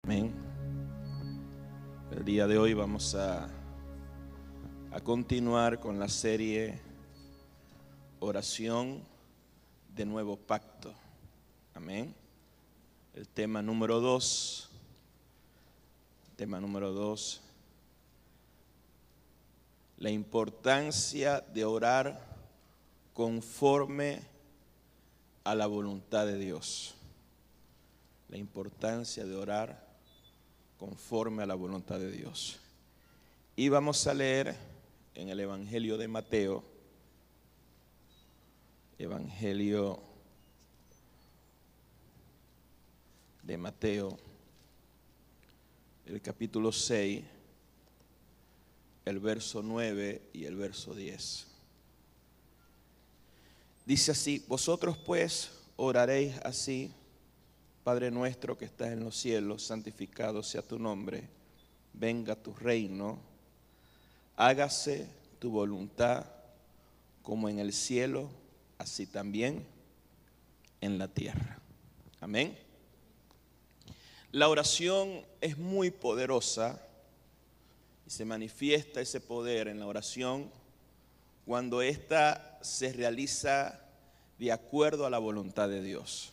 Amén. El día de hoy vamos a continuar con la serie Oración de Nuevo Pacto. Amén. El tema número 2. La importancia de orar conforme a la voluntad de Dios. La importancia de orar conforme a la voluntad de Dios. Y vamos a leer en el Evangelio de Mateo, el capítulo 6, el verso 9 y el verso 10. Dice así: vosotros pues oraréis así: Padre nuestro que estás en los cielos, santificado sea tu nombre, venga tu reino, hágase tu voluntad como en el cielo, así también en la tierra. Amén. La oración es muy poderosa y se manifiesta ese poder en la oración cuando ésta se realiza de acuerdo a la voluntad de Dios.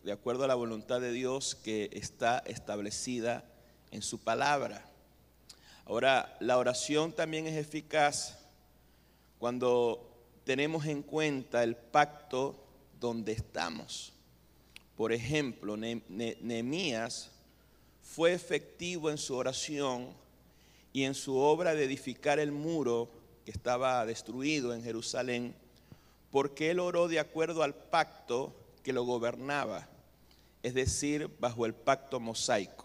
De acuerdo a la voluntad de Dios que está establecida en su palabra. Ahora, la oración también es eficaz cuando tenemos en cuenta el pacto donde estamos. Por ejemplo, Nehemías fue efectivo en su oración y en su obra de edificar el muro que estaba destruido en Jerusalén, porque él oró de acuerdo al pacto que lo gobernaba, es decir, bajo el pacto mosaico.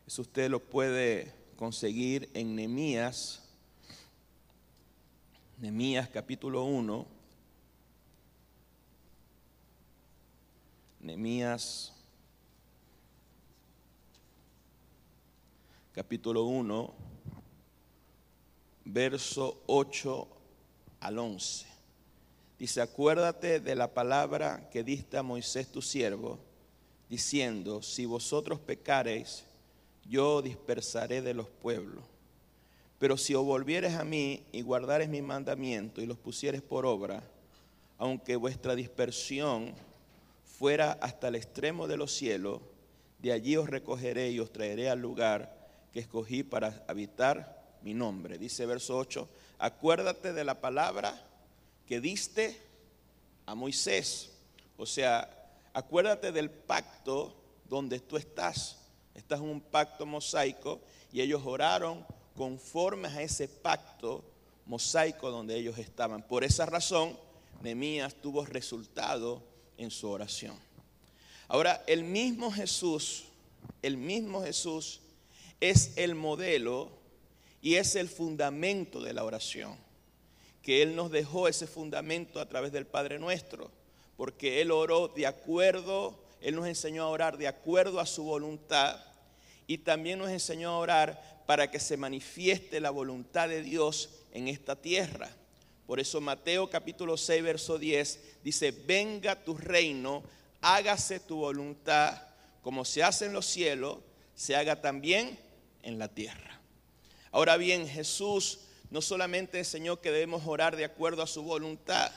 Eso usted lo puede conseguir en Nehemías capítulo 1. Nehemías capítulo 1, verso 8 al 11. Dice: acuérdate de la palabra que diste a Moisés tu siervo, diciendo: si vosotros pecareis, yo dispersaré de los pueblos. Pero si os volviereis a mí y guardareis mi mandamiento y los pusiereis por obra, aunque vuestra dispersión fuera hasta el extremo de los cielos, de allí os recogeré y os traeré al lugar que escogí para habitar mi nombre. Dice verso 8: acuérdate de la palabra que diste a Moisés. O sea, acuérdate del pacto donde tú estás. Estás en un pacto mosaico y ellos oraron conforme a ese pacto mosaico donde ellos estaban. Por esa razón, Nehemías tuvo resultado en su oración. Ahora, el mismo Jesús es el modelo y es el fundamento de la oración, que Él nos dejó ese fundamento a través del Padre Nuestro, porque Él oró de acuerdo, Él nos enseñó a orar de acuerdo a su voluntad y también nos enseñó a orar para que se manifieste la voluntad de Dios en esta tierra. Por eso Mateo capítulo 6 verso 10 dice: venga tu reino, hágase tu voluntad, como se hace en los cielos, se haga también en la tierra. Ahora bien, Jesús no solamente enseñó que debemos orar de acuerdo a su voluntad,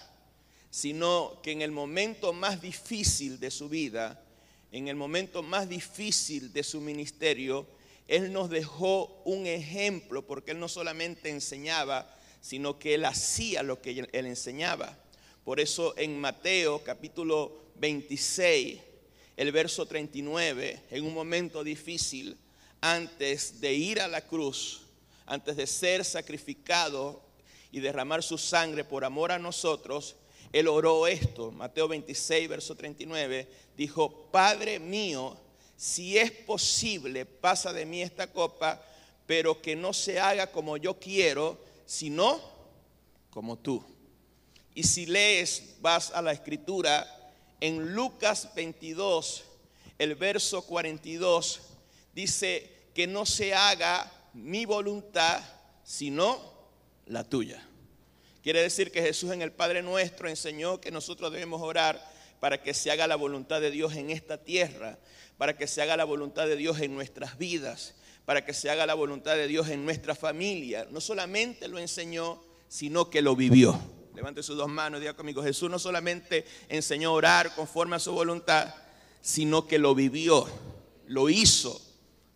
sino que en el momento más difícil de su vida, en el momento más difícil de su ministerio, Él nos dejó un ejemplo, porque Él no solamente enseñaba, sino que Él hacía lo que Él enseñaba. Por eso en Mateo capítulo 26, el verso 39, en un momento difícil, antes de ir a la cruz, antes de ser sacrificado y derramar su sangre por amor a nosotros, Él oró esto. Mateo 26, verso 39, dijo: Padre mío, si es posible, pasa de mí esta copa, pero que no se haga como yo quiero, sino como tú. Y si lees, vas a la escritura, en Lucas 22, el verso 42, dice que no se haga mi voluntad, sino la tuya. Quiere decir que Jesús en el Padre Nuestro enseñó que nosotros debemos orar para que se haga la voluntad de Dios en esta tierra, para que se haga la voluntad de Dios en nuestras vidas, para que se haga la voluntad de Dios en nuestra familia. No solamente lo enseñó, sino que lo vivió. Levante sus dos manos y diga conmigo: Jesús no solamente enseñó a orar conforme a su voluntad, sino que lo vivió, lo hizo,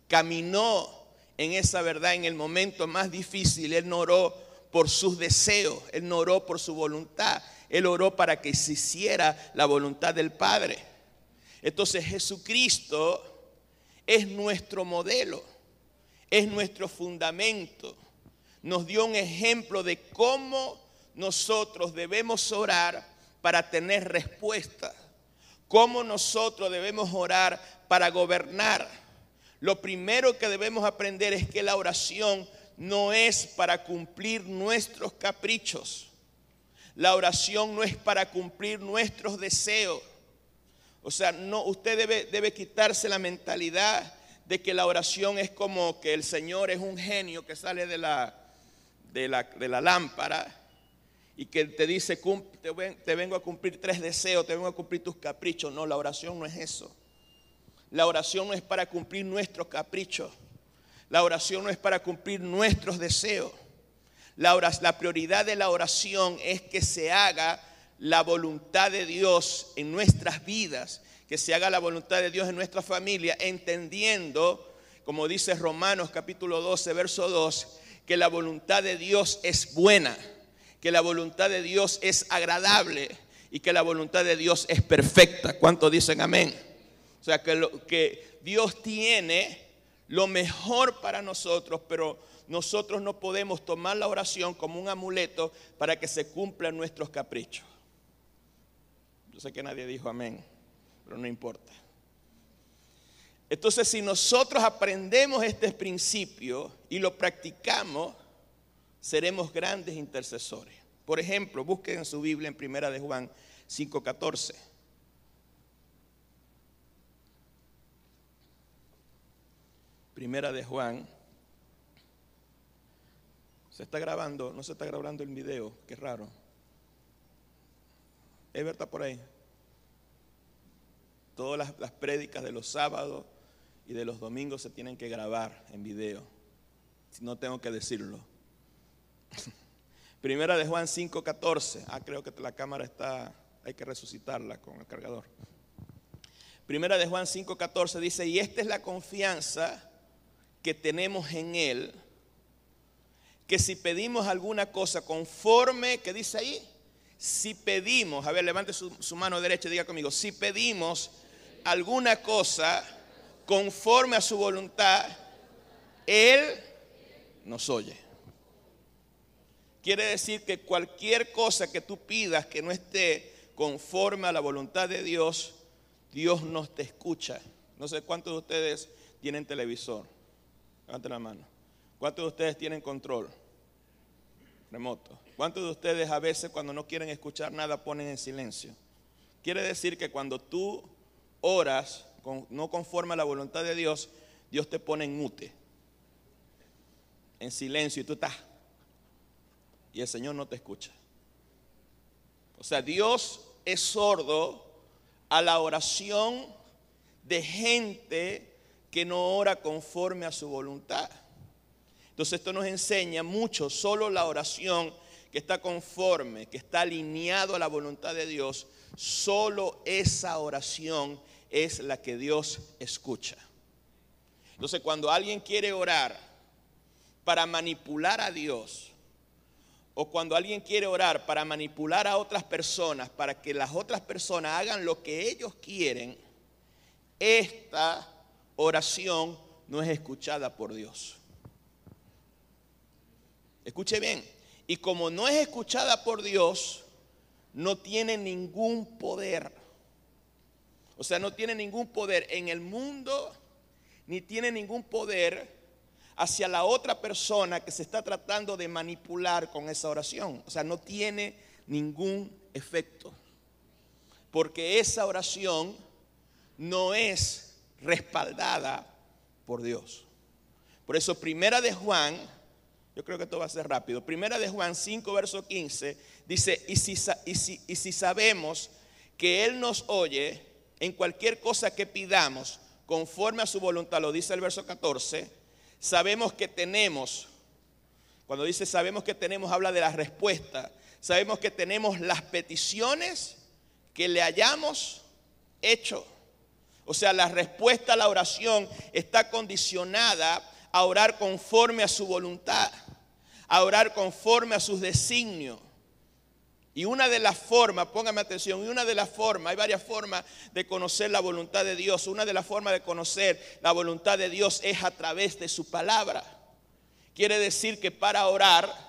caminó en esa verdad en el momento más difícil. Él no oró por sus deseos, Él no oró por su voluntad, Él oró para que se hiciera la voluntad del Padre. Entonces Jesucristo es nuestro modelo, es nuestro fundamento. Nos dio un ejemplo de cómo nosotros debemos orar para tener respuesta, cómo nosotros debemos orar para gobernar. Lo primero que debemos aprender es que la oración no es para cumplir nuestros caprichos. La oración no es para cumplir nuestros deseos. O sea, no, usted debe quitarse la mentalidad de que la oración es como que el Señor es un genio que sale de la lámpara y que te dice: te vengo a cumplir 3 deseos, te vengo a cumplir tus caprichos. No, la oración no es eso. La oración no es para cumplir nuestros caprichos. La oración no es para cumplir nuestros deseos. La prioridad de la oración es que se haga la voluntad de Dios en nuestras vidas, que se haga la voluntad de Dios en nuestra familia, entendiendo, como dice Romanos capítulo 12, verso 2, que la voluntad de Dios es buena, que la voluntad de Dios es agradable y que la voluntad de Dios es perfecta. ¿Cuántos dicen amén? O sea, que Dios tiene lo mejor para nosotros, pero nosotros no podemos tomar la oración como un amuleto para que se cumplan nuestros caprichos. Yo sé que nadie dijo amén, pero no importa. Entonces, si nosotros aprendemos este principio y lo practicamos, seremos grandes intercesores. Por ejemplo, busquen en su Biblia en 1 de Juan 5:14. Primera de Juan. Se está grabando, no se está grabando el video, qué raro. Ever está por ahí. Todas las prédicas de los sábados y de los domingos se tienen que grabar en video. Si no, tengo que decirlo. Primera de Juan 5:14. Creo que la cámara está, hay que resucitarla con el cargador. Primera de Juan 5:14 dice: y esta es la confianza que tenemos en Él, que si pedimos alguna cosa conforme, ¿qué dice ahí? Si pedimos, a ver, levante su mano derecha y diga conmigo: si pedimos alguna cosa conforme a su voluntad, Él nos oye. Quiere decir que cualquier cosa que tú pidas que no esté conforme a la voluntad de Dios, Dios nos te escucha. No sé cuántos de ustedes tienen televisor. Levanten la mano. ¿Cuántos de ustedes tienen control remoto? ¿Cuántos de ustedes a veces cuando no quieren escuchar nada ponen en silencio? Quiere decir que cuando tú oras no conforme a la voluntad de Dios, Dios te pone en mute, en silencio, y tú estás, y el Señor no te escucha. O sea, Dios es sordo a la oración de gente que no ora conforme a su voluntad. Entonces esto nos enseña mucho. Solo la oración que está conforme, que está alineado a la voluntad de Dios, solo esa oración es la que Dios escucha. Entonces, cuando alguien quiere orar para manipular a Dios, o cuando alguien quiere orar para manipular a otras personas, para que las otras personas hagan lo que ellos quieren, esta oración no es escuchada por Dios. Escuche bien. Y como no es escuchada por Dios, no tiene ningún poder. O sea, no tiene ningún poder en el mundo, ni tiene ningún poder hacia la otra persona que se está tratando de manipular con esa oración. O sea, no tiene ningún efecto, porque esa oración no es respaldada por Dios. Por eso Primera de Juan, yo creo que esto va a ser rápido, Primera de Juan 5 verso 15 dice: y si sabemos que Él nos oye en cualquier cosa que pidamos conforme a su voluntad, lo dice el verso 14, sabemos que tenemos, cuando dice sabemos que tenemos, habla de la respuesta. Sabemos que tenemos las peticiones que le hayamos hecho. O sea, la respuesta a la oración está condicionada a orar conforme a su voluntad, a orar conforme a sus designios. Y una de las formas, póngame atención, hay varias formas de conocer la voluntad de Dios. Una de las formas de conocer la voluntad de Dios es a través de su palabra. Quiere decir que para orar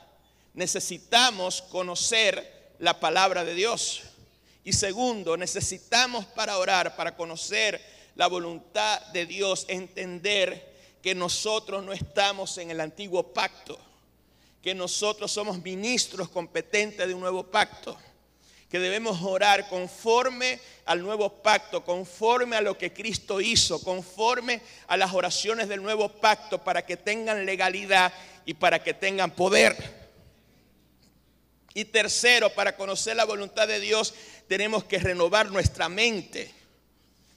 necesitamos conocer la palabra de Dios. Y segundo, necesitamos para orar, para conocer la voluntad de Dios, entender que nosotros no estamos en el antiguo pacto, que nosotros somos ministros competentes de un nuevo pacto, que debemos orar conforme al nuevo pacto, conforme a lo que Cristo hizo, conforme a las oraciones del nuevo pacto, para que tengan legalidad y para que tengan poder. Y tercero, para conocer la voluntad de Dios, tenemos que renovar nuestra mente.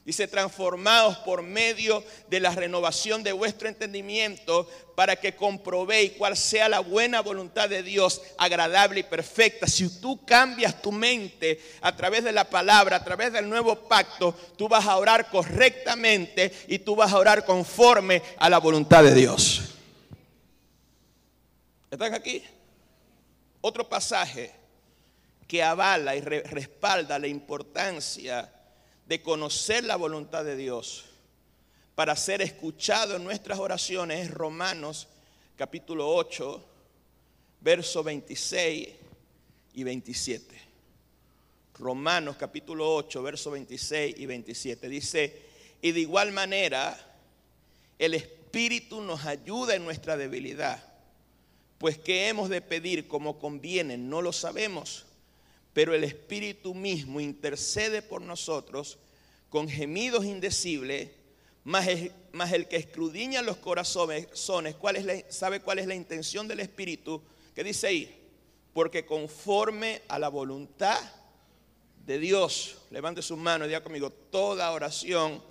Dice, transformados por medio de la renovación de vuestro entendimiento, para que comprobéis cuál sea la buena voluntad de Dios, agradable y perfecta. Si tú cambias tu mente a través de la palabra, a través del nuevo pacto, tú vas a orar correctamente y tú vas a orar conforme a la voluntad de Dios. ¿Están aquí? Otro pasaje que avala y respalda la importancia de conocer la voluntad de Dios para ser escuchado en nuestras oraciones es Romanos capítulo 8, versos 26 y 27. Romanos capítulo 8, versos 26 y 27. Dice, y de igual manera el Espíritu nos ayuda en nuestra debilidad, pues qué hemos de pedir como conviene, no lo sabemos. Pero el Espíritu mismo intercede por nosotros con gemidos indecibles, más el que escudriña los corazones, ¿sabe cuál es la intención del Espíritu? ¿Qué dice ahí? Porque conforme a la voluntad de Dios, levante sus manos y diga conmigo, toda oración,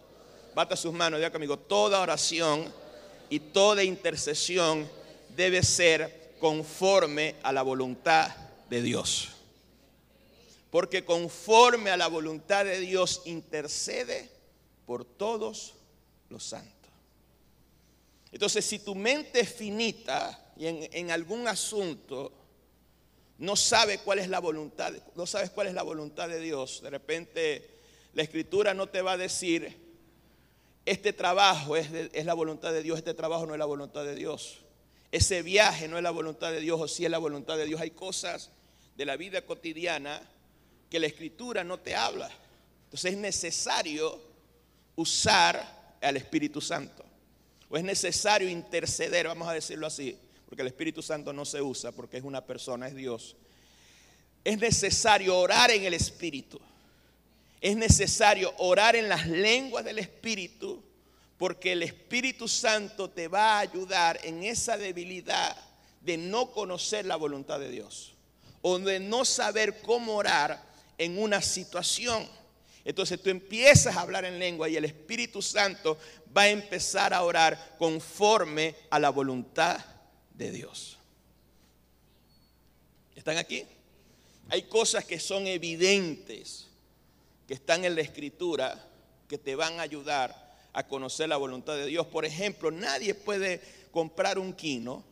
bata sus manos y diga conmigo, toda oración y toda intercesión debe ser conforme a la voluntad de Dios. Porque conforme a la voluntad de Dios intercede por todos los santos. Entonces, si tu mente es finita y en algún asunto no sabes cuál es la voluntad, no sabes cuál es la voluntad de Dios, de repente la Escritura no te va a decir, este trabajo es la voluntad de Dios, este trabajo no es la voluntad de Dios, ese viaje no es la voluntad de Dios o sí es la voluntad de Dios. Hay cosas de la vida cotidiana que la Escritura no te habla. Entonces es necesario usar al Espíritu Santo, o es necesario interceder, vamos a decirlo así, porque el Espíritu Santo no se usa porque es una persona, es Dios. Es necesario orar en el Espíritu, es necesario orar en las lenguas del Espíritu, porque el Espíritu Santo te va a ayudar en esa debilidad de no conocer la voluntad de Dios o de no saber cómo orar en una situación. Entonces tú empiezas a hablar en lengua y el Espíritu Santo va a empezar a orar conforme a la voluntad de Dios. ¿Están aquí? Hay cosas que son evidentes, que están en la Escritura, que te van a ayudar a conocer la voluntad de Dios. Por ejemplo, nadie puede comprar un quino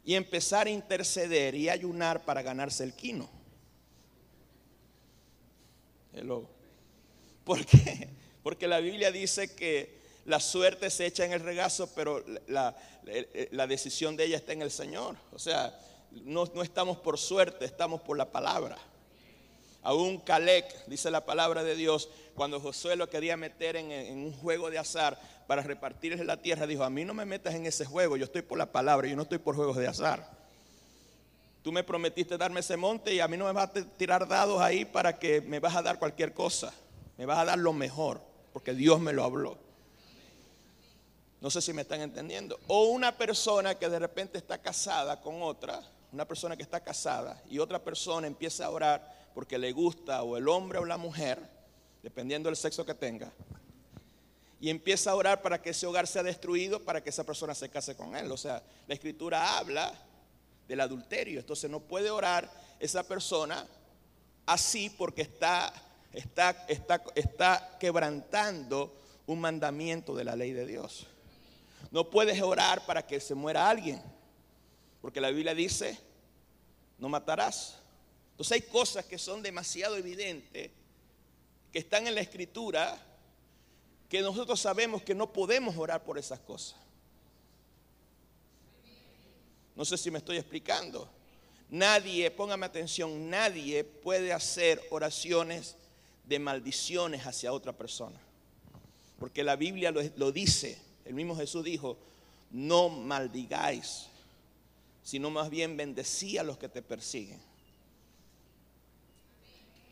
y empezar a interceder y ayunar para ganarse el quino. Hello. ¿Por qué? Porque la Biblia dice que la suerte se echa en el regazo, pero la decisión de ella está en el Señor. O sea, no estamos por suerte, estamos por la palabra. Aún Caleb, dice la palabra de Dios, cuando Josué lo quería meter en un juego de azar para repartirle la tierra, dijo, a mí no me metas en ese juego, yo estoy por la palabra, yo no estoy por juegos de azar. Tú me prometiste darme ese monte y a mí no me vas a tirar dados ahí para que me vas a dar cualquier cosa. Me vas a dar lo mejor, porque Dios me lo habló. No sé si me están entendiendo. O una persona que de repente está casada con otra, una persona que está casada y otra persona empieza a orar porque le gusta o el hombre o la mujer, dependiendo del sexo que tenga, y empieza a orar para que ese hogar sea destruido, para que esa persona se case con él. O sea, la Escritura habla del adulterio. Entonces no puede orar esa persona así porque está quebrantando un mandamiento de la ley de Dios. No puedes orar para que se muera alguien, porque la Biblia dice, no matarás. Entonces hay cosas que son demasiado evidentes, que están en la Escritura, que nosotros sabemos que no podemos orar por esas cosas. No sé si me estoy explicando. Nadie, póngame atención, nadie puede hacer oraciones de maldiciones hacia otra persona. Porque la Biblia lo dice. El mismo Jesús dijo, no maldigáis, sino más bien bendecí a los que te persiguen.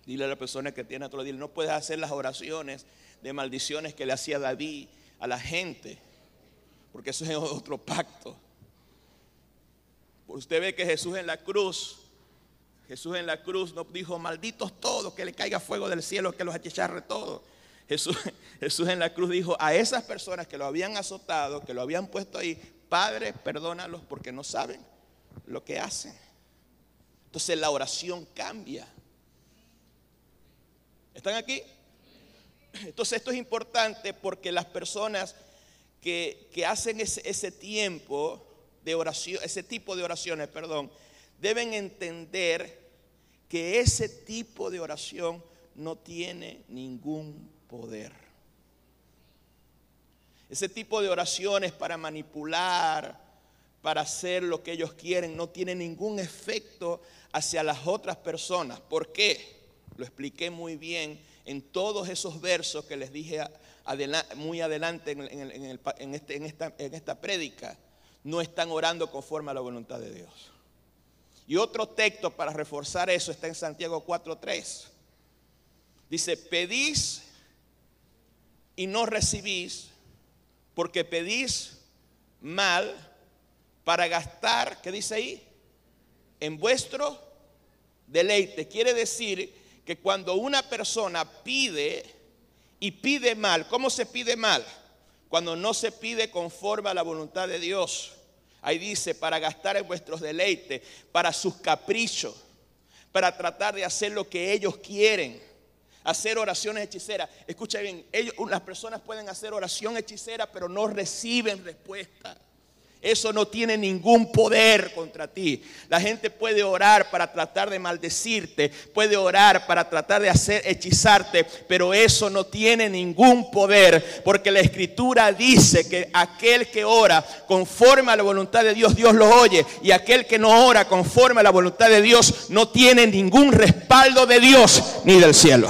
Dile a la persona que tiene a tu lado, dile, no puedes hacer las oraciones de maldiciones que le hacía David a la gente, porque eso es otro pacto. Usted ve que Jesús en la cruz no dijo, malditos todos, que le caiga fuego del cielo, que los achicharre todos. Jesús en la cruz dijo a esas personas que lo habían azotado, que lo habían puesto ahí, Padre, perdónalos porque no saben lo que hacen. Entonces la oración cambia. ¿Están aquí? Entonces esto es importante porque las personas que hacen ese tiempo de oración, ese tipo de oraciones, deben entender que ese tipo de oración no tiene ningún poder. Ese tipo de oraciones para manipular, para hacer lo que ellos quieren, no tiene ningún efecto hacia las otras personas. ¿Por qué? Lo expliqué muy bien en todos esos versos que les dije muy adelante en esta prédica. No están orando conforme a la voluntad de Dios. Y otro texto para reforzar eso está en Santiago 4:3. Dice, pedís y no recibís, porque pedís mal para gastar, ¿qué dice ahí? En vuestro deleite. Quiere decir que cuando una persona pide y pide mal, ¿cómo se pide mal? Cuando no se pide conforme a la voluntad de Dios. Ahí dice, para gastar en vuestros deleites, para sus caprichos, para tratar de hacer lo que ellos quieren, hacer oraciones hechiceras. Escucha bien, las personas pueden hacer oración hechicera, pero no reciben respuesta. Eso no tiene ningún poder contra ti. La gente puede orar para tratar de maldecirte, puede orar para tratar de hechizarte, pero eso no tiene ningún poder, porque la Escritura dice que aquel que ora conforme a la voluntad de Dios, Dios lo oye, y aquel que no ora conforme a la voluntad de Dios no tiene ningún respaldo de Dios ni del cielo.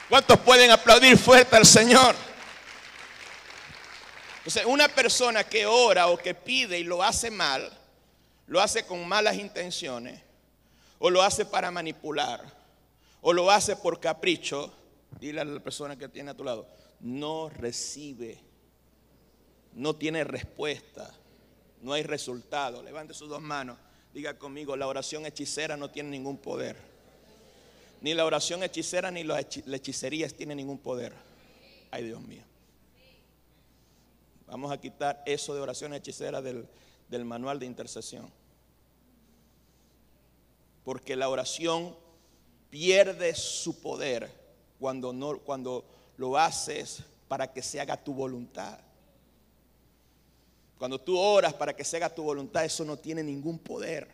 ¿Cuántos pueden aplaudir fuerte al Señor? Entonces, una persona que ora o que pide y lo hace mal, lo hace con malas intenciones, o lo hace para manipular, o lo hace por capricho, dile a la persona que tiene a tu lado, no recibe, no tiene respuesta, no hay resultado. Levante sus dos manos, diga conmigo, la oración hechicera no tiene ningún poder. Ni la oración hechicera ni la hechicería tiene ningún poder. Ay, Dios mío. Vamos a quitar eso de oración hechicera del manual de intercesión. Porque la oración pierde su poder cuando lo haces para que se haga tu voluntad. Cuando tú oras para que se haga tu voluntad, eso no tiene ningún poder.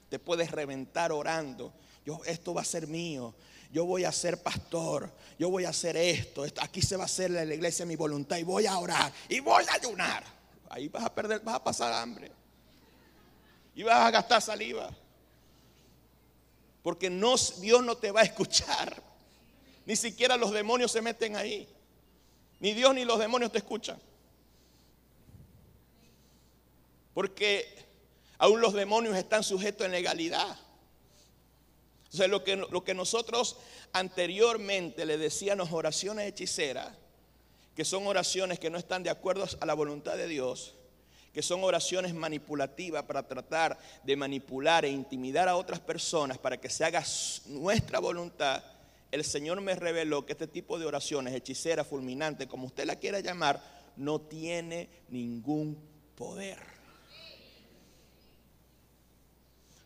Te puedes reventar orando. Esto va a ser mío, yo voy a ser pastor, yo voy a hacer esto, aquí se va a hacer en la iglesia mi voluntad y voy a orar y voy a ayunar. Ahí vas a pasar hambre y vas a gastar saliva, porque Dios no te va a escuchar. Ni siquiera los demonios se meten ahí, ni Dios ni los demonios te escuchan, porque aún los demonios están sujetos en legalidad. O sea, lo que nosotros anteriormente le decíamos oraciones hechiceras, que son oraciones que no están de acuerdo a la voluntad de Dios, que son oraciones manipulativas para tratar de manipular e intimidar a otras personas para que se haga nuestra voluntad, el Señor me reveló que este tipo de oraciones, hechicera, fulminante, como usted la quiera llamar, no tiene ningún poder.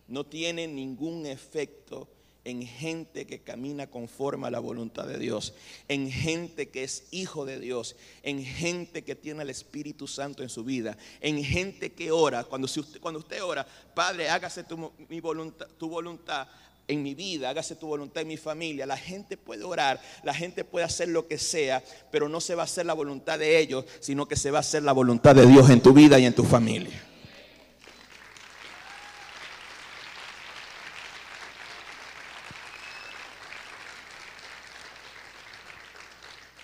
No tiene ningún efecto en gente que camina conforme a la voluntad de Dios, en gente que es hijo de Dios, en gente que tiene el Espíritu Santo en su vida, en gente que ora. Cuando usted ora, Padre, hágase tu voluntad en mi vida, hágase tu voluntad en mi familia. La gente puede orar, la gente puede hacer lo que sea, pero no se va a hacer la voluntad de ellos, sino que se va a hacer la voluntad de Dios en tu vida y en tu familia.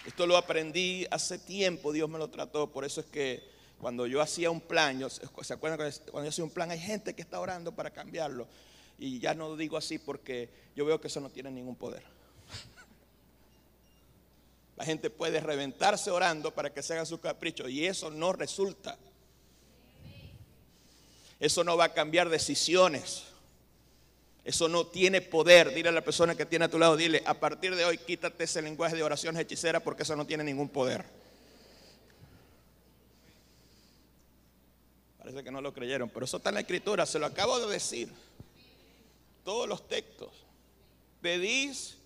Esto lo aprendí hace tiempo, Dios me lo trató. Por eso es que cuando yo hacía un plan, ¿se acuerdan cuando yo hacía un plan? Hay gente que está orando para cambiarlo. Y ya no digo así porque yo veo que eso no tiene ningún poder. La gente puede reventarse orando para que se haga su capricho y eso no resulta. Eso no va a cambiar decisiones. Eso no tiene poder. Dile a la persona que tiene a tu lado, dile, a partir de hoy quítate ese lenguaje de oraciones hechiceras porque eso no tiene ningún poder. Parece que no lo creyeron, pero eso está en la Escritura, se lo acabo de decir. Todos los textos. Pedís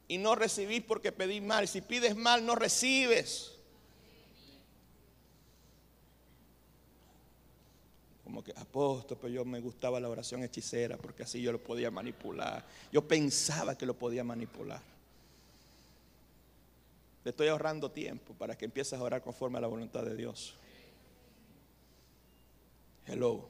y no recibís porque pedís mal. Si pides mal, no recibes. Como que, apóstol, pero yo me gustaba la oración hechicera porque así yo lo podía manipular. Yo pensaba que lo podía manipular. Le estoy ahorrando tiempo para que empieces a orar conforme a la voluntad de Dios. Hello.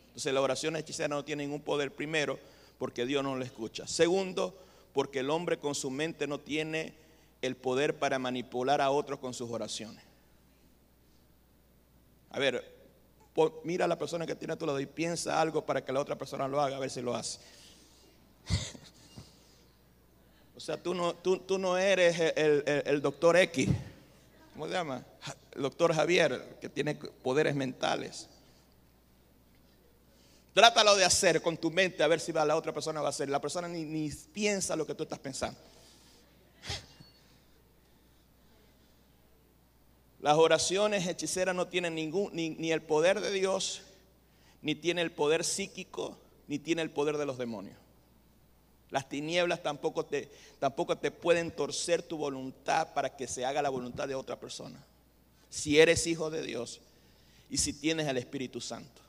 Entonces la oración hechicera no tiene ningún poder. Primero, porque Dios no lo escucha. Segundo, porque el hombre con su mente no tiene el poder para manipular a otros con sus oraciones. A ver, mira a la persona que tiene a tu lado y piensa algo para que la otra persona lo haga, a ver si lo hace. O sea, tú no eres el doctor X, ¿cómo se llama? El doctor Javier, que tiene poderes mentales. Trátalo de hacer con tu mente a ver si la otra persona va a hacer. La persona ni piensa lo que tú estás pensando. Las oraciones hechiceras no tienen ni el poder de Dios, ni tiene el poder psíquico, ni tiene el poder de los demonios. Las tinieblas tampoco te pueden torcer tu voluntad para que se haga la voluntad de otra persona. Si eres hijo de Dios y si tienes el Espíritu Santo.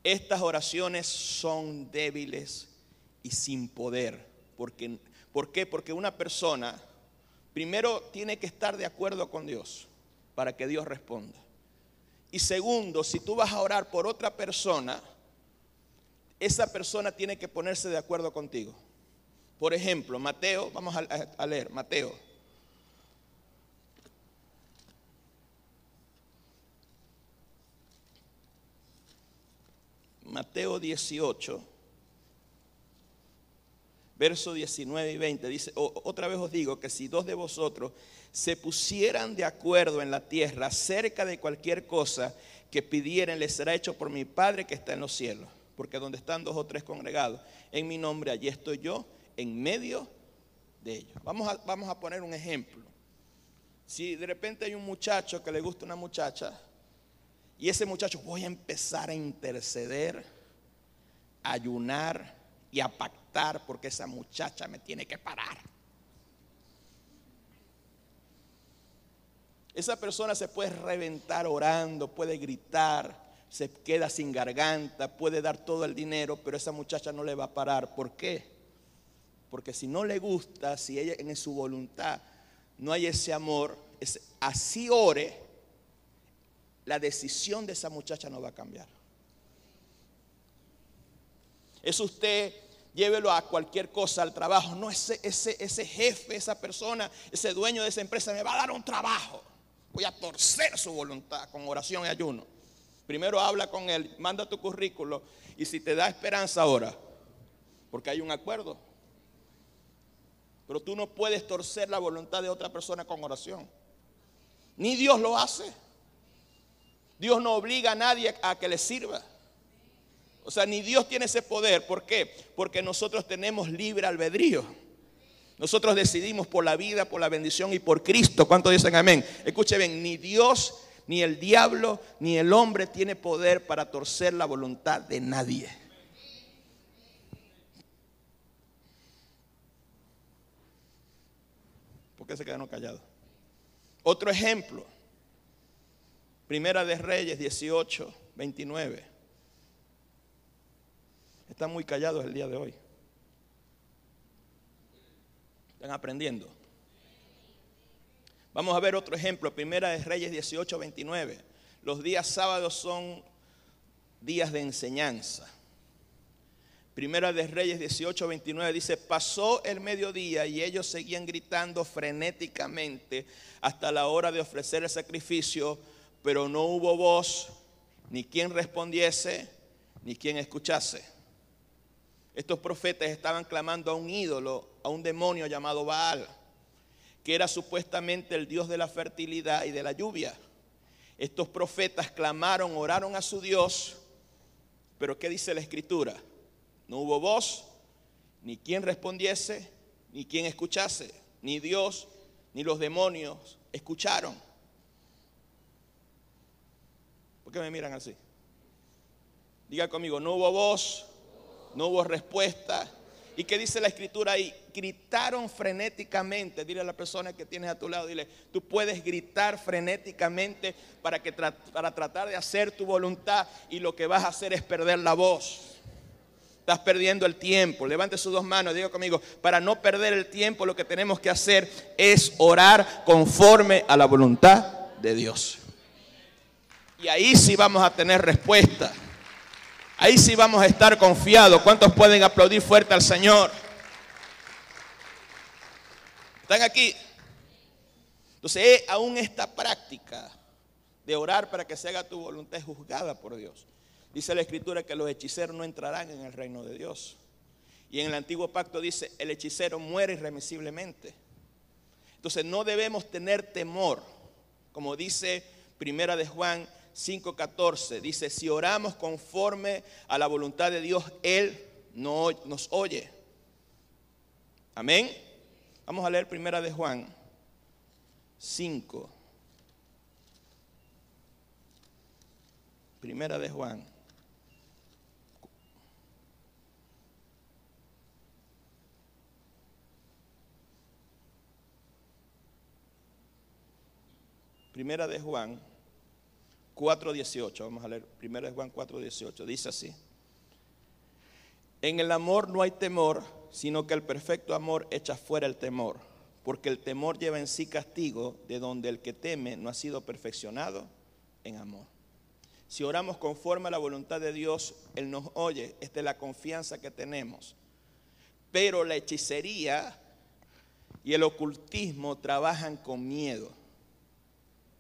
Estas oraciones son débiles y sin poder. ¿Por qué? Porque una persona primero tiene que estar de acuerdo con Dios para que Dios responda. Y segundo, si tú vas a orar por otra persona, esa persona tiene que ponerse de acuerdo contigo. Por ejemplo, Mateo, vamos a leer, Mateo 18, versos 19 y 20, dice, otra vez os digo que si dos de vosotros se pusieran de acuerdo en la tierra acerca de cualquier cosa que pidieren, les será hecho por mi Padre que está en los cielos. Porque donde están dos o tres congregados en mi nombre, allí estoy yo en medio de ellos. Vamos a poner un ejemplo. Si de repente hay un muchacho que le gusta una muchacha, y ese muchacho, voy a empezar a interceder, a ayunar y a pactar porque esa muchacha me tiene que parar. Esa persona se puede reventar orando, puede gritar, se queda sin garganta, puede dar todo el dinero, pero esa muchacha no le va a parar. ¿Por qué? Porque si no le gusta, si ella en su voluntad no hay ese amor, así ore, la decisión de esa muchacha no va a cambiar. Es usted, llévelo a cualquier cosa, al trabajo. No, ese jefe, esa persona, ese dueño de esa empresa me va a dar un trabajo. Voy a torcer su voluntad con oración y ayuno. Primero habla con él, manda tu currículo y si te da esperanza ahora, porque hay un acuerdo. Pero tú no puedes torcer la voluntad de otra persona con oración. Ni Dios lo hace. Dios no obliga a nadie a que le sirva. O sea, ni Dios tiene ese poder. ¿Por qué? Porque nosotros tenemos libre albedrío. Nosotros decidimos por la vida, por la bendición y por Cristo. ¿Cuántos dicen amén? Escuchen bien, ni Dios, ni el diablo, ni el hombre tiene poder para torcer la voluntad de nadie. ¿Por qué se quedaron callados? Otro ejemplo. Primera de Reyes 18, 29. Están muy callados el día de hoy. Están aprendiendo. Vamos a ver otro ejemplo. Primera de Reyes 18, 29. Los días sábados son días de enseñanza. Primera de Reyes 18, 29 dice: pasó el mediodía y ellos seguían gritando frenéticamente hasta la hora de ofrecer el sacrificio, pero no hubo voz, ni quien respondiese, ni quien escuchase. Estos profetas estaban clamando a un ídolo, a un demonio llamado Baal, que era supuestamente el dios de la fertilidad y de la lluvia. Estos profetas clamaron, oraron a su Dios, pero ¿qué dice la Escritura? No hubo voz, ni quien respondiese, ni quien escuchase. Ni Dios, ni los demonios escucharon. ¿Por qué me miran así? Diga conmigo, no hubo voz, no hubo respuesta. ¿Y qué dice la Escritura ahí? Gritaron frenéticamente. Dile a la persona que tienes a tu lado, dile, tú puedes gritar frenéticamente para tratar de hacer tu voluntad, y lo que vas a hacer es perder la voz. Estás perdiendo el tiempo. Levante sus dos manos, diga conmigo, para no perder el tiempo lo que tenemos que hacer es orar conforme a la voluntad de Dios. Y ahí sí vamos a tener respuesta. Ahí sí vamos a estar confiados. ¿Cuántos pueden aplaudir fuerte al Señor? ¿Están aquí? Entonces, aún esta práctica de orar para que se haga tu voluntad es juzgada por Dios. Dice la Escritura que los hechiceros no entrarán en el reino de Dios. Y en el antiguo pacto dice, el hechicero muere irremisiblemente. Entonces no debemos tener temor. Como dice Primera de Juan 5:14, dice, si oramos conforme a la voluntad de Dios, Él nos oye. Amén. Vamos a leer Primera de Juan 5. Primera de Juan. Primera de Juan 4:18. Vamos a leer Primera de Juan 4:18. Dice así: en el amor no hay temor, sino que el perfecto amor echa fuera el temor, porque el temor lleva en sí castigo, de donde el que teme no ha sido perfeccionado en amor. Si oramos conforme a la voluntad de Dios, Él nos oye. Esta es la confianza que tenemos. Pero la hechicería y el ocultismo trabajan con miedo.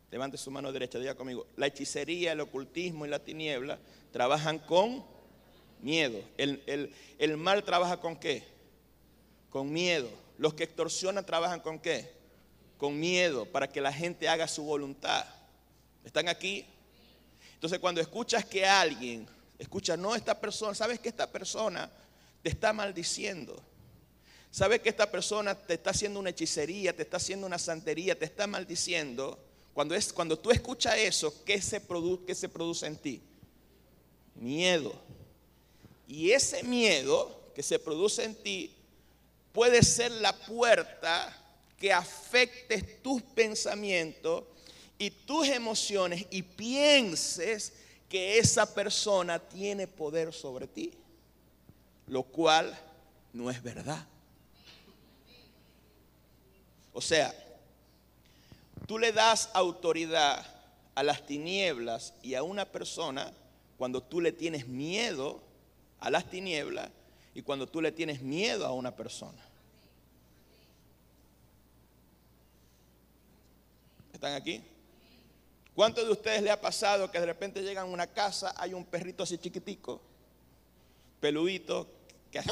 Levante su mano derecha, diga conmigo. La hechicería, el ocultismo y la tiniebla trabajan con miedo. El mal trabaja ¿con qué? Con miedo. Los que extorsionan trabajan ¿con qué? Con miedo, para que la gente haga su voluntad. ¿Están aquí? Entonces cuando escuchas que alguien, no, esta persona, sabes que esta persona te está maldiciendo. Sabes que esta persona te está haciendo una hechicería, te está haciendo una santería, te está maldiciendo. Cuando tú escuchas eso, ¿qué se produce en ti? Miedo. Y ese miedo que se produce en ti puede ser la puerta que afecte tus pensamientos y tus emociones y pienses que esa persona tiene poder sobre ti, lo cual no es verdad. O sea, tú le das autoridad a las tinieblas y a una persona cuando tú le tienes miedo a las tinieblas y cuando tú le tienes miedo a una persona. ¿Están aquí? ¿Cuántos de ustedes le ha pasado que de repente llegan a una casa, hay un perrito así chiquitico, peludito, que hace...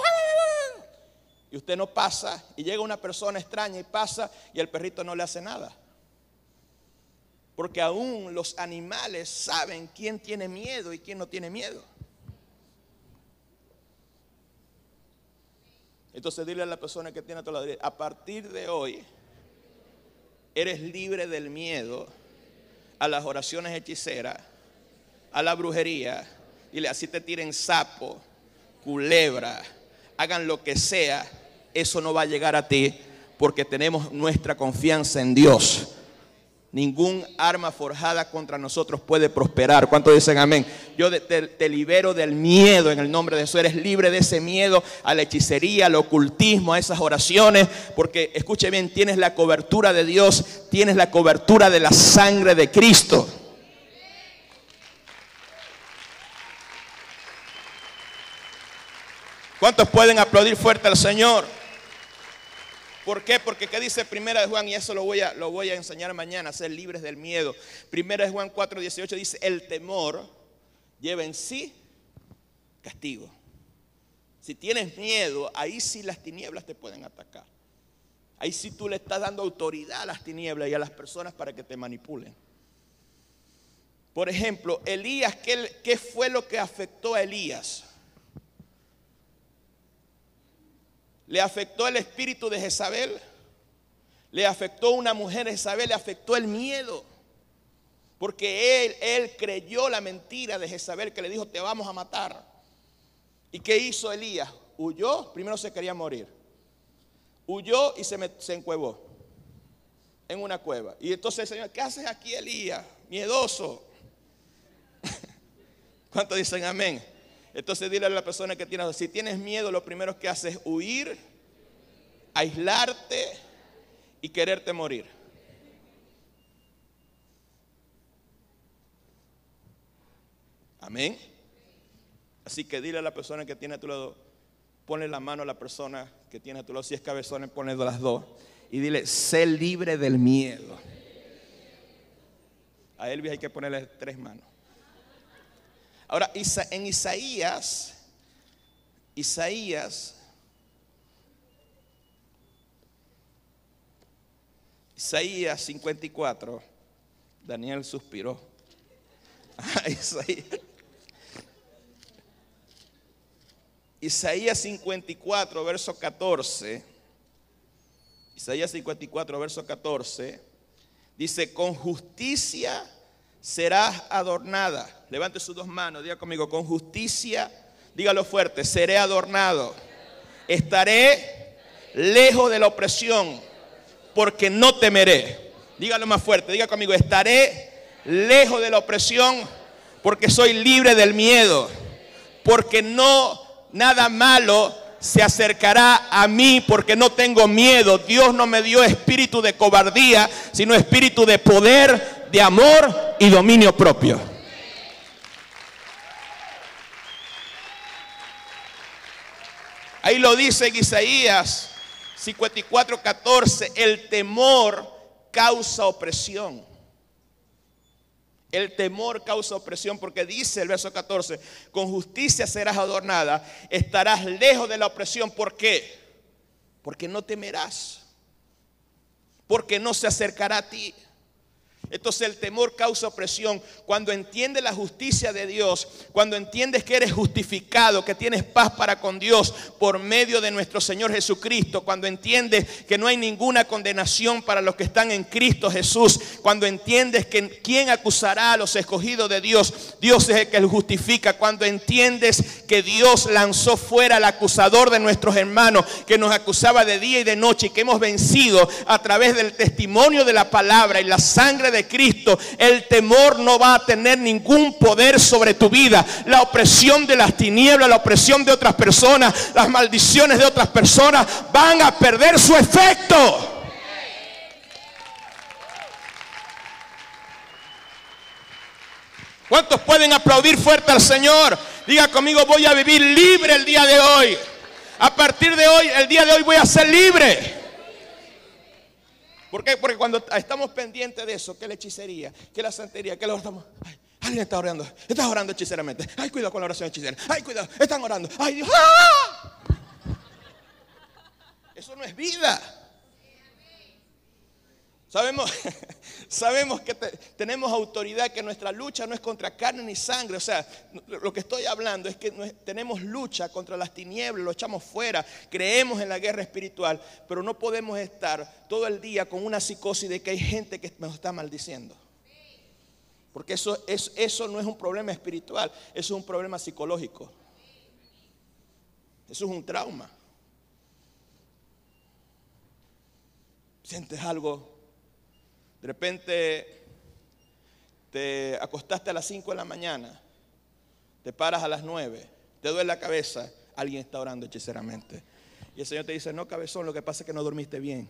y usted no pasa, y llega una persona extraña y pasa y el perrito no le hace nada? Porque aún los animales saben quién tiene miedo y quién no tiene miedo. Entonces dile a la persona que tiene a tu lado, a partir de hoy eres libre del miedo a las oraciones hechiceras, a la brujería. Dile, así te tiren sapo, culebra, hagan lo que sea, eso no va a llegar a ti, porque tenemos nuestra confianza en Dios. Ningún arma forjada contra nosotros puede prosperar. ¿Cuántos dicen amén? Yo te libero del miedo en el nombre de Jesús. Eres libre de ese miedo a la hechicería, al ocultismo, a esas oraciones. Porque, escuche bien, tienes la cobertura de Dios, tienes la cobertura de la sangre de Cristo. ¿Cuántos pueden aplaudir fuerte al Señor? ¿Por qué? Porque ¿qué dice Primera de Juan? Y eso lo voy a enseñar mañana, ser libres del miedo. Primera de Juan 4:18 dice, el temor lleva en sí castigo. Si tienes miedo, ahí sí las tinieblas te pueden atacar. Ahí sí tú le estás dando autoridad a las tinieblas y a las personas para que te manipulen. Por ejemplo, Elías, ¿qué fue lo que afectó a Elías? Le afectó el espíritu de Jezabel, le afectó una mujer de Jezabel, le afectó el miedo. Porque él creyó la mentira de Jezabel que le dijo, te vamos a matar. ¿Y qué hizo Elías? Huyó, primero se quería morir. Huyó y se encuevó en una cueva. Y entonces el Señor, ¿qué haces aquí, Elías? Miedoso. ¿Cuántos dicen amén? Entonces dile a la persona que tiene, si tienes miedo, lo primero que haces es huir, aislarte y quererte morir. Amén. Así que dile a la persona que tiene a tu lado, ponle la mano a la persona que tiene a tu lado, si es cabezona, ponle las dos. Y dile, sé libre del miedo. A Elvis hay que ponerle 3 manos. Ahora, en Isaías 54, Daniel suspiró. Isaías 54, verso 14. Isaías 54, verso 14. Dice, con justicia serás adornada. Levante sus 2 manos, diga conmigo, con justicia, dígalo fuerte, seré adornado. Estaré lejos de la opresión, porque no temeré. Dígalo más fuerte, diga conmigo, estaré lejos de la opresión, porque soy libre del miedo. Porque nada malo se acercará a mí, porque no tengo miedo. Dios no me dio espíritu de cobardía, sino espíritu de poder, de amor y dominio propio. Ahí lo dice en Isaías 54:14, el temor causa opresión. El temor causa opresión, porque dice el verso 14, con justicia serás adornada, estarás lejos de la opresión. ¿Por qué? Porque no temerás, porque no se acercará a ti. Entonces el temor causa opresión. Cuando entiendes la justicia de Dios, cuando entiendes que eres justificado, que tienes paz para con Dios por medio de nuestro Señor Jesucristo, cuando entiendes que no hay ninguna condenación para los que están en Cristo Jesús, cuando entiendes que quién acusará a los escogidos de Dios, Dios es el que los justifica. Cuando entiendes que Dios lanzó fuera al acusador de nuestros hermanos, que nos acusaba de día y de noche, y que hemos vencido a través del testimonio de la palabra y la sangre de Cristo, el temor no va a tener ningún poder sobre tu vida. La opresión de las tinieblas, la opresión de otras personas, las maldiciones de otras personas van a perder su efecto. ¿Cuántos pueden aplaudir fuerte al Señor? Diga conmigo, voy a vivir libre el día de hoy. A partir de hoy, el día de hoy voy a ser libre. ¿Por qué? Porque cuando estamos pendientes de eso, que la hechicería, que la santería, que lo estamos, alguien está orando, estás orando hechizeramente. Ay, cuidado con la oración hechicera. Ay, cuidado, están orando. Ay, Dios. ¡Ah! Eso no es vida. Sabemos, sabemos que tenemos autoridad, que nuestra lucha no es contra carne ni sangre. O sea, lo que estoy hablando es que tenemos lucha contra las tinieblas, lo echamos fuera, creemos en la guerra espiritual, pero no podemos estar todo el día con una psicosis de que hay gente que nos está maldiciendo. Porque eso no es un problema espiritual, eso es un problema psicológico. Eso es un trauma. Sientes algo. De repente te acostaste a las 5 de la mañana, te paras a las 9, te duele la cabeza, alguien está orando hechizeramente. Y el Señor te dice, no, cabezón, lo que pasa es que no dormiste bien.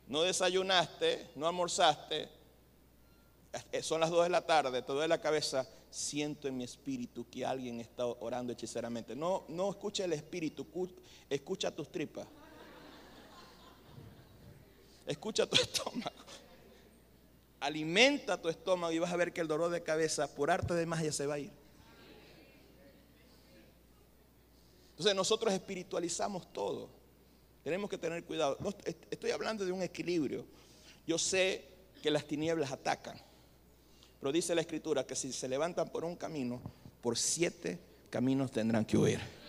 No desayunaste, no almorzaste, son las 2 de la tarde, te duele la cabeza. Siento en mi espíritu que alguien está orando hechizeramente. No escucha el espíritu, escucha tus tripas. Escucha tu estómago. Alimenta tu estómago y vas a ver que el dolor de cabeza por arte de magia se va a ir. Entonces nosotros espiritualizamos todo. Tenemos que tener cuidado. No, estoy hablando de un equilibrio. Yo sé que las tinieblas atacan, pero dice la Escritura que si se levantan por un camino, por 7 caminos tendrán que huir.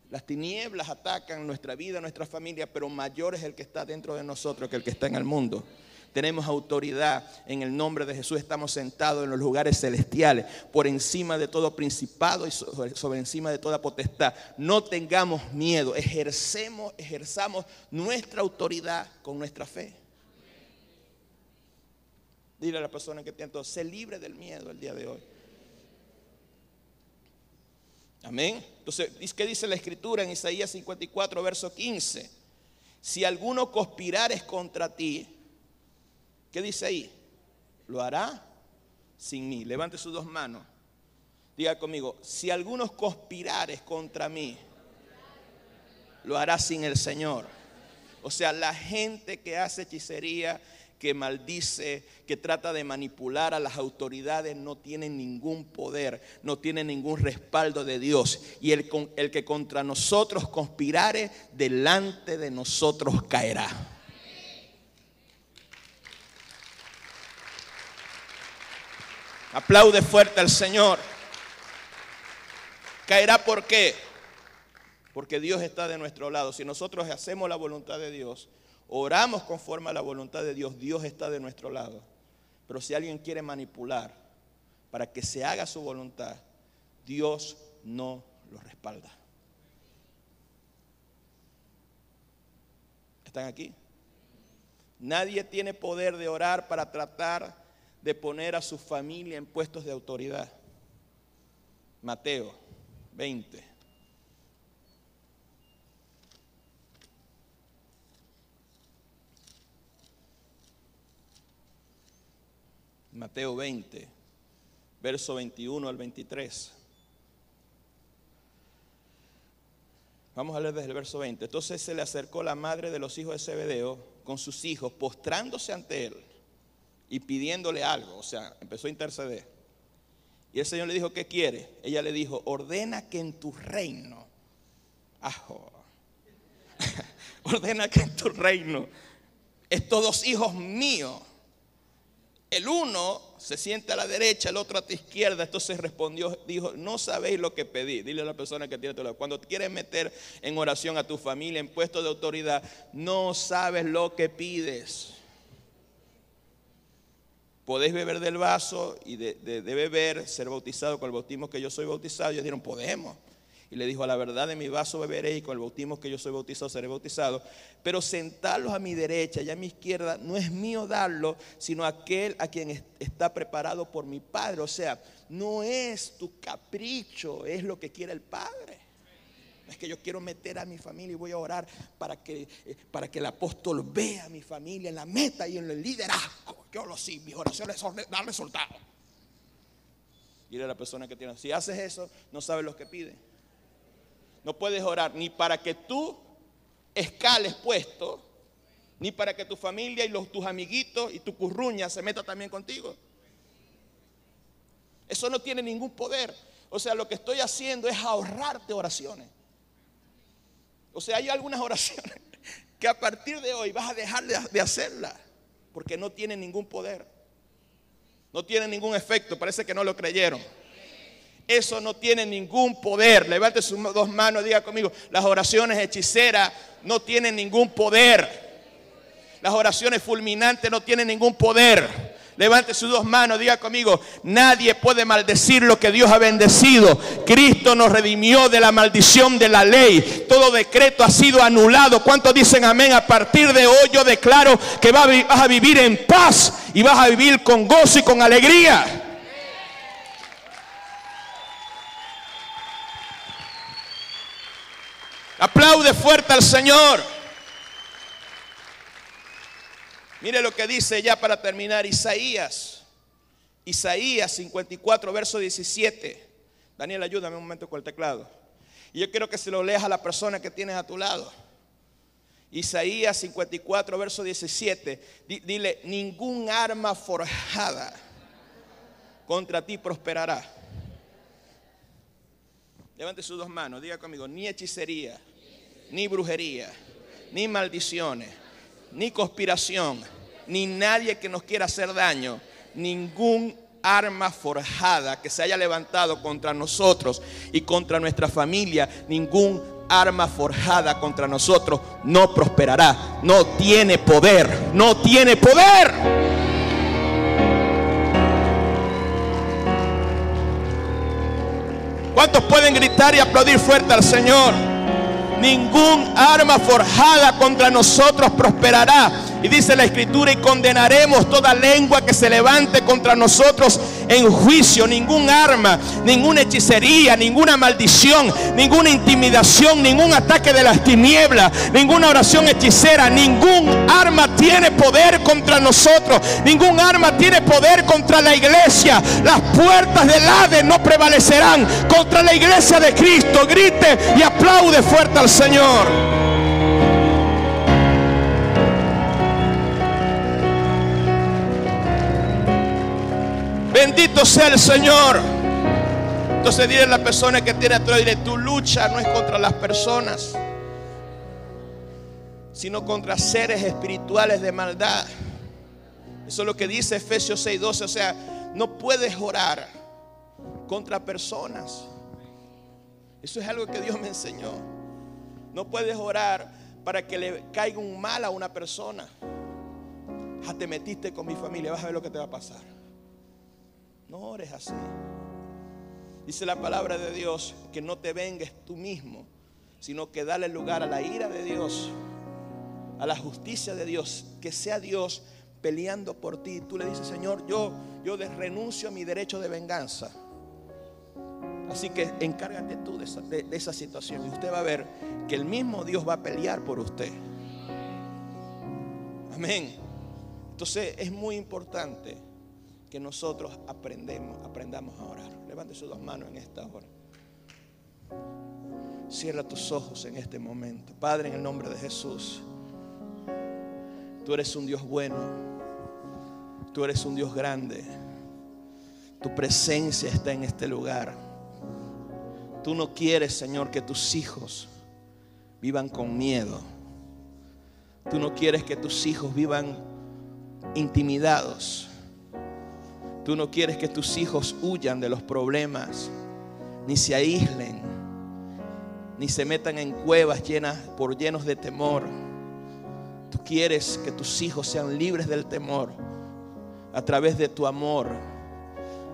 Las tinieblas atacan nuestra vida, nuestra familia, pero mayor es el que está dentro de nosotros que el que está en el mundo. Tenemos autoridad en el nombre de Jesús. Estamos sentados en los lugares celestiales, por encima de todo principado y sobre encima de toda potestad. No tengamos miedo, ejerzamos nuestra autoridad con nuestra fe. Dile a la persona que tiene todo, sé libre del miedo el día de hoy. Amén. Entonces, ¿qué dice la Escritura en Isaías 54, verso 15? Si alguno conspirares contra ti, ¿qué dice ahí? Lo hará sin mí. Levante sus 2 manos. Diga conmigo, si alguno conspirares contra mí, lo hará sin el Señor. O sea, la gente que hace hechicería, que maldice, que trata de manipular a las autoridades, no tiene ningún poder, no tiene ningún respaldo de Dios. Y el que contra nosotros conspirare, delante de nosotros caerá. Aplaude fuerte al Señor. Caerá, ¿por qué? Porque Dios está de nuestro lado. Si nosotros hacemos la voluntad de Dios, oramos conforme a la voluntad de Dios, Dios está de nuestro lado. Pero si alguien quiere manipular para que se haga su voluntad, Dios no lo respalda. ¿Están aquí? Nadie tiene poder de orar para tratar de poner a su familia en puestos de autoridad. Mateo 20. Mateo 20, verso 21 al 23. Vamos a leer desde el verso 20. Entonces se le acercó la madre de los hijos de Zebedeo con sus hijos, postrándose ante él y pidiéndole algo. O sea, empezó a interceder. Y el Señor le dijo, ¿qué quiere? Ella le dijo, ordena que en tu reino, ordena que en tu reino, estos 2 hijos míos, el uno se siente a la derecha, el otro a tu izquierda. Entonces respondió, dijo, no sabéis lo que pedí. Dile a la persona que tiene a tu lado, cuando quieres meter en oración a tu familia, en puestos de autoridad, no sabes lo que pides. Podéis beber del vaso y de beber, ser bautizado con el bautismo que yo soy bautizado. Ellos dijeron, podemos. Y le dijo, a la verdad de mi vaso beberé y con el bautismo que yo soy bautizado seré bautizado. Pero sentarlos a mi derecha y a mi izquierda no es mío darlo, sino aquel a quien está preparado por mi Padre. O sea, no es tu capricho, es lo que quiere el Padre. No es que yo quiero meter a mi familia y voy a orar para que el apóstol vea a mi familia en la meta y en el liderazgo. Yo lo sé, mis oraciones dan resultado. Dile a la persona que tiene, si haces eso, no sabes lo que pide. No puedes orar ni para que tú escales puesto, ni para que tu familia y tus amiguitos y tu curruña se metan también contigo. Eso no tiene ningún poder. O sea, lo que estoy haciendo es ahorrarte oraciones. O sea, hay algunas oraciones que a partir de hoy vas a dejar de hacerlas, porque no tienen ningún poder, no tienen ningún efecto. Parece que no lo creyeron. Eso no tiene ningún poder. Levante sus dos manos, diga conmigo: las oraciones hechiceras no tienen ningún poder. Las oraciones fulminantes no tienen ningún poder. Levante sus dos manos, diga conmigo: nadie puede maldecir lo que Dios ha bendecido. Cristo nos redimió de la maldición de la ley. Todo decreto ha sido anulado. ¿Cuántos dicen amén? A partir de hoy yo declaro que vas a vivir en paz y vas a vivir con gozo y con alegría. Aplaude fuerte al Señor. Mire lo que dice ya para terminar Isaías 54, verso 17. Daniel, ayúdame un momento con el teclado. Y yo quiero que se lo leas a la persona que tienes a tu lado. Isaías 54, verso 17. Dile: ningún arma forjada contra ti prosperará. Levante sus dos manos, diga conmigo: ni hechicería, ni brujería, ni maldiciones, ni conspiración, ni nadie que nos quiera hacer daño, ningún arma forjada que se haya levantado contra nosotros y contra nuestra familia, ningún arma forjada contra nosotros no prosperará. No tiene poder, no tiene poder. ¿Cuántos pueden gritar y aplaudir fuerte al Señor? Ningún arma forjada contra nosotros prosperará. Y dice la Escritura: y condenaremos toda lengua que se levante contra nosotros en juicio. Ningún arma, ninguna hechicería, ninguna maldición, ninguna intimidación, ningún ataque de las tinieblas, ninguna oración hechicera, ningún arma tiene poder contra nosotros. Ningún arma tiene poder contra la iglesia. Las puertas del Hades no prevalecerán contra la iglesia de Cristo. Grite y aplaude fuerte al Señor. Bendito sea el Señor. Entonces dile a la persona que tiene atrás, dile: tu lucha no es contra las personas, sino contra seres espirituales de maldad. Eso es lo que dice Efesios 6:12. O sea, no puedes orar contra personas. Eso es algo que Dios me enseñó. No puedes orar para que le caiga un mal a una persona. Ya te metiste con mi familia, vas a ver lo que te va a pasar. No ores así. Dice la palabra de Dios que no te vengues tú mismo, sino que dale lugar a la ira de Dios, a la justicia de Dios. Que sea Dios peleando por ti. Tú le dices: Señor, yo renuncio a mi derecho de venganza. Así que encárgate tú de esa situación, y usted va a ver que el mismo Dios va a pelear por usted. Amén. Entonces es muy importante que nosotros aprendamos a orar. Levante sus dos manos en esta hora. Cierra tus ojos en este momento. Padre, en el nombre de Jesús, tú eres un Dios bueno, tú eres un Dios grande. Tu presencia está en este lugar. Tú no quieres, Señor, que tus hijos vivan con miedo. Tú no quieres que tus hijos vivan intimidados. Tú no quieres que tus hijos huyan de los problemas, ni se aíslen, ni se metan en cuevas llenos de temor. Tú quieres que tus hijos sean libres del temor a través de tu amor,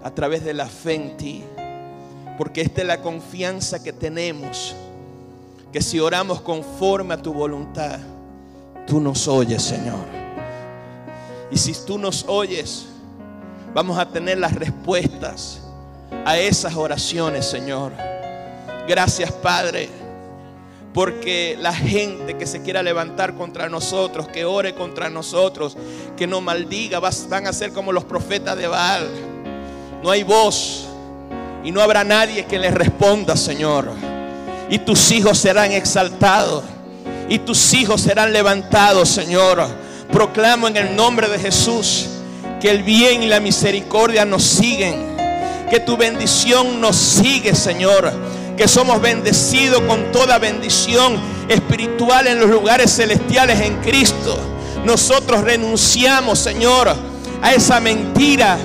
a través de la fe en ti. Porque esta es la confianza que tenemos, que si oramos conforme a tu voluntad, tú nos oyes, Señor. Y si tú nos oyes, vamos a tener las respuestas a esas oraciones, Señor. Gracias, Padre, porque la gente que se quiera levantar contra nosotros, que ore contra nosotros, que nos maldiga, van a ser como los profetas de Baal. No hay voz y no habrá nadie que les responda, Señor. Y tus hijos serán exaltados y tus hijos serán levantados, Señor. Proclamo en el nombre de Jesús que el bien y la misericordia nos siguen, que tu bendición nos sigue, Señor, que somos bendecidos con toda bendición espiritual en los lugares celestiales en Cristo. Nosotros renunciamos, Señor, a esa mentira.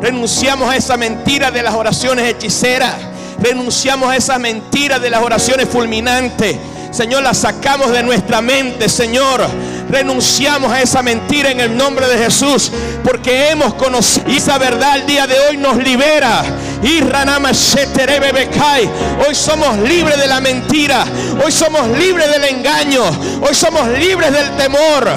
Renunciamos a esa mentira de las oraciones hechiceras. Renunciamos a esa mentira de las oraciones fulminantes. Señor, la sacamos de nuestra mente, Señor. Renunciamos a esa mentira en el nombre de Jesús, porque hemos conocido esa verdad. El día de hoy nos libera. Hoy somos libres de la mentira. Hoy somos libres del engaño. Hoy somos libres del temor.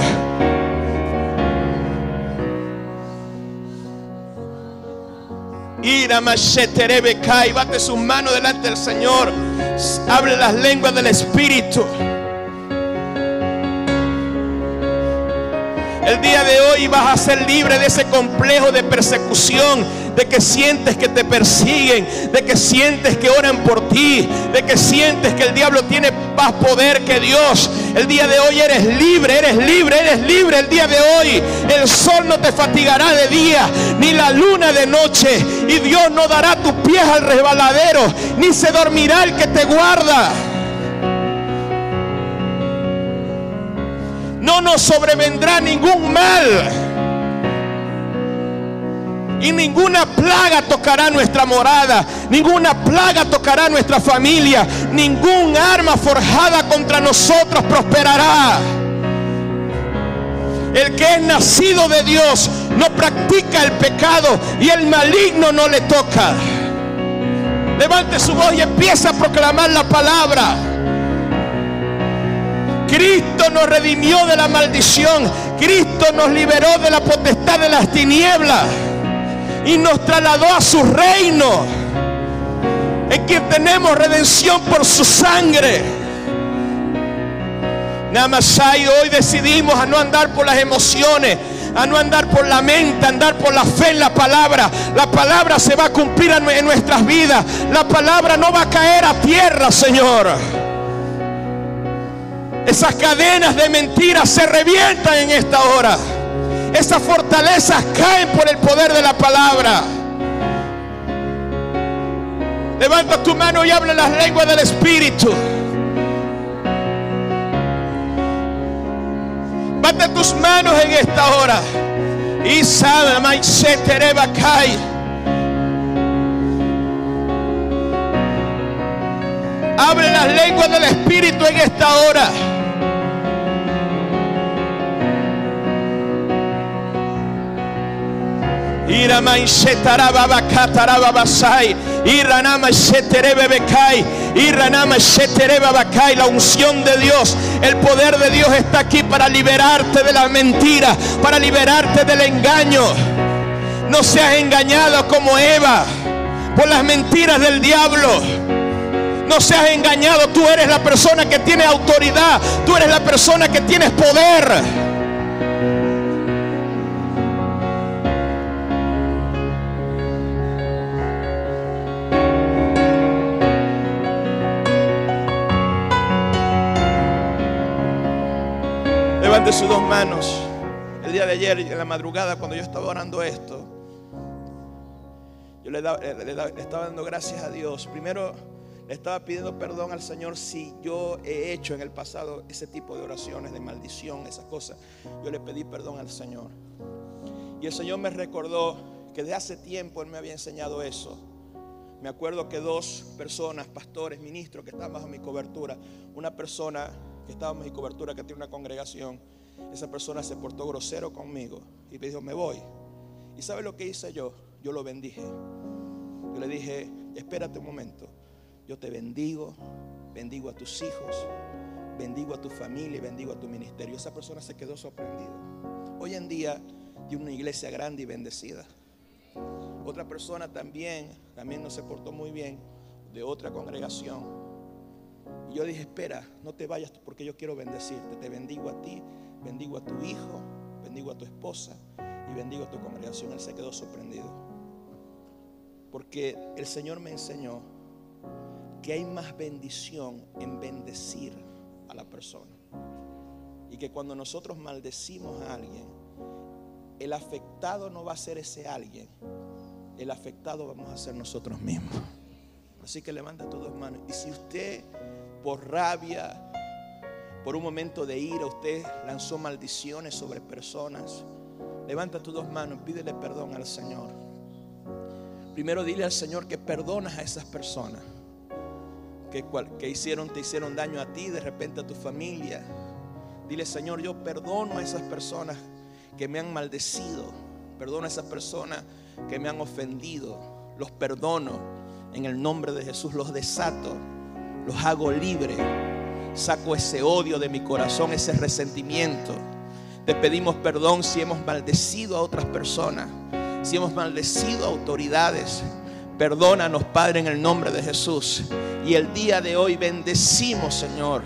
Bate sus manos delante del Señor. Hable las lenguas del Espíritu. El día de hoy vas a ser libre de ese complejo de persecución, de que sientes que te persiguen, de que sientes que oran por ti, de que sientes que el diablo tiene más poder que Dios. El día de hoy eres libre, eres libre, eres libre. El día de hoy el sol no te fatigará de día, ni la luna de noche, y Dios no dará tus pies al resbaladero, ni se dormirá el que te guarda. No nos sobrevendrá ningún mal, y ninguna plaga tocará nuestra morada, ninguna plaga tocará nuestra familia, ningún arma forjada contra nosotros prosperará. El que es nacido de Dios no practica el pecado, y el maligno no le toca. Levante su voz y empieza a proclamar la palabra. Cristo nos redimió de la maldición. Cristo nos liberó de la potestad de las tinieblas y nos trasladó a su reino, en quien tenemos redención por su sangre. Namasai, hoy decidimos a no andar por las emociones, a no andar por la mente, a andar por la fe en la palabra. La palabra se va a cumplir en nuestras vidas. La palabra no va a caer a tierra, Señor. Esas cadenas de mentiras se revientan en esta hora. Esas fortalezas caen por el poder de la palabra. Levanta tu mano y habla las lenguas del Espíritu. Bate tus manos en esta hora. Abre las lenguas del Espíritu en esta hora. La unción de Dios, el poder de Dios está aquí para liberarte de la mentira, para liberarte del engaño. No seas engañado como Eva por las mentiras del diablo. No seas engañado. Tú eres la persona que tiene autoridad. Tú eres la persona que tienes poder. Levante sus dos manos. El día de ayer, en la madrugada, cuando yo estaba orando esto, yo le estaba dando gracias a Dios. Primero, le estaba pidiendo perdón al Señor si yo he hecho en el pasado ese tipo de oraciones de maldición, esas cosas. Yo le pedí perdón al Señor. Y el Señor me recordó que de hace tiempo Él me había enseñado eso. Me acuerdo que dos personas, pastores, ministros que estaban bajo mi cobertura, una persona que estaba bajo mi cobertura que tiene una congregación, esa persona se portó grosero conmigo y me dijo: me voy. ¿Y sabe lo que hice yo? Yo lo bendije. Yo le dije: espérate un momento. Yo te bendigo, bendigo a tus hijos, bendigo a tu familia y bendigo a tu ministerio. Esa persona se quedó sorprendida. Hoy en día tiene una iglesia grande y bendecida. Otra persona también no se portó muy bien, de otra congregación. Y yo dije: espera, no te vayas porque yo quiero bendecirte. Te bendigo a ti, bendigo a tu hijo, bendigo a tu esposa y bendigo a tu congregación. Él se quedó sorprendido, porque el Señor me enseñó que hay más bendición en bendecir a la persona, y que cuando nosotros maldecimos a alguien, el afectado no va a ser ese alguien, el afectado vamos a ser nosotros mismos. Así que levanta tus dos manos. Y si usted por rabia, por un momento de ira usted lanzó maldiciones sobre personas, levanta tus dos manos, pídele perdón al Señor. Primero dile al Señor que perdonas a esas personas que te hicieron daño a ti, de repente a tu familia. Dile: Señor, yo perdono a esas personas que me han maldecido, perdono a esas personas que me han ofendido, los perdono en el nombre de Jesús, los desato, los hago libre, saco ese odio de mi corazón, ese resentimiento. Te pedimos perdón si hemos maldecido a otras personas, si hemos maldecido a autoridades. Perdónanos, Padre, en el nombre de Jesús. Y el día de hoy bendecimos, Señor,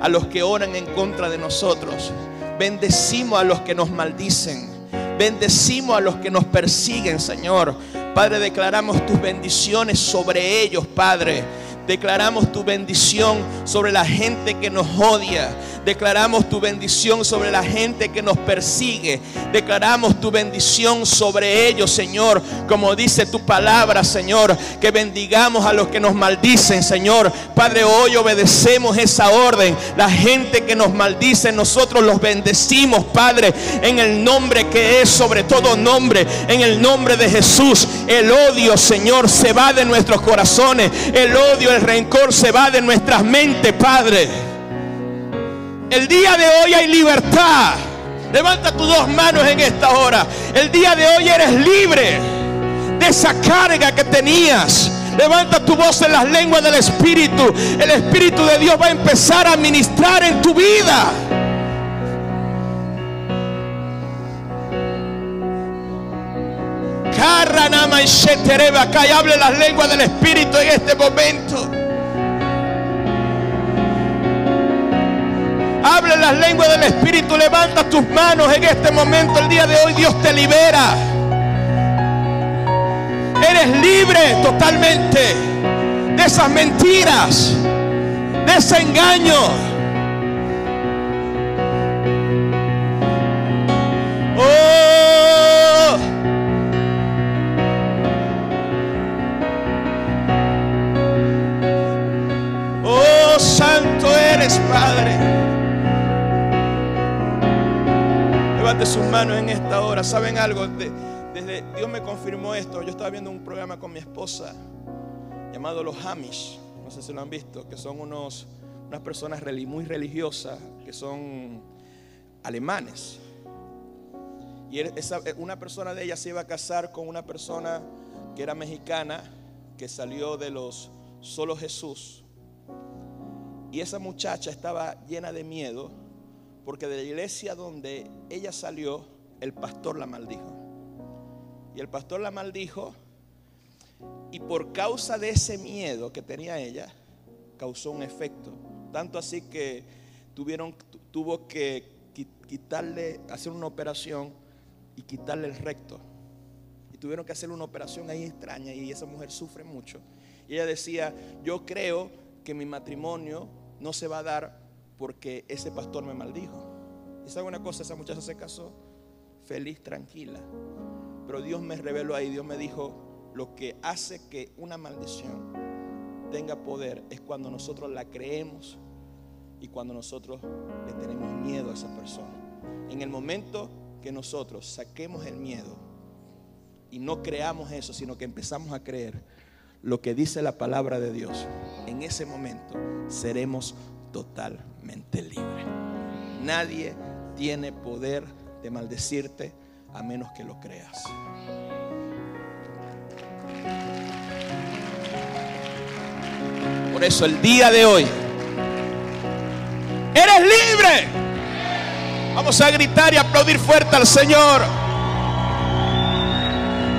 a los que oran en contra de nosotros. Bendecimos a los que nos maldicen. Bendecimos a los que nos persiguen, Señor. Padre, declaramos tus bendiciones sobre ellos, Padre. Declaramos tu bendición sobre la gente que nos odia. Declaramos tu bendición sobre la gente que nos persigue. Declaramos tu bendición sobre ellos, Señor. Como dice tu palabra, Señor, que bendigamos a los que nos maldicen, Señor. Padre, hoy obedecemos esa orden. La gente que nos maldice, nosotros los bendecimos, Padre, en el nombre que es sobre todo nombre, en el nombre de Jesús. El odio, Señor, se va de nuestros corazones. El odio, el rencor se va de nuestras mentes, Padre. El día de hoy hay libertad. Levanta tus dos manos en esta hora. El día de hoy eres libre de esa carga que tenías. Levanta tu voz en las lenguas del Espíritu. El Espíritu de Dios va a empezar a ministrar en tu vida. Y hable las lenguas del Espíritu en este momento. Hable las lenguas del Espíritu. Levanta tus manos en este momento. El día de hoy Dios te libera. Eres libre totalmente de esas mentiras, de ese engaño. Oh, oh, santo eres, Padre. Levante sus manos en esta hora. ¿Saben algo? Desde Dios me confirmó esto. Yo estaba viendo un programa con mi esposa llamado Los Amish. No sé si lo han visto, que son unas personas muy religiosas, que son alemanes. Y una persona de ellas se iba a casar con una persona que era mexicana, que salió de los Solo Jesús. Y esa muchacha estaba llena de miedo, porque de la iglesia donde ella salió, el pastor la maldijo. Y el pastor la maldijo, y por causa de ese miedo que tenía ella, causó un efecto. Tanto así que tuvo que hacer una operación y quitarle el recto. Y tuvieron que hacer una operación ahí extraña, y esa mujer sufre mucho. Y ella decía: yo creo que mi matrimonio no se va a dar porque ese pastor me maldijo. ¿Y sabe una cosa? Esa muchacha se casó feliz, tranquila. Pero Dios me reveló ahí. Dios me dijo: lo que hace que una maldición tenga poder es cuando nosotros la creemos y cuando nosotros le tenemos miedo a esa persona. En el momento que nosotros saquemos el miedo y no creamos eso, sino que empezamos a creer lo que dice la palabra de Dios, en ese momento seremos totalmente libre. Nadie tiene poder de maldecirte a menos que lo creas. Por eso el día de hoy eres libre. Vamos a gritar y aplaudir fuerte al Señor.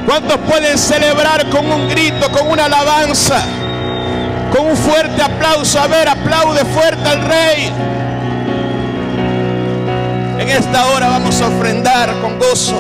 ¿Cuántos pueden celebrar con un grito, con una alabanza, con un fuerte aplauso? A ver, aplaude fuerte al Rey. En esta hora vamos a ofrendar con gozo.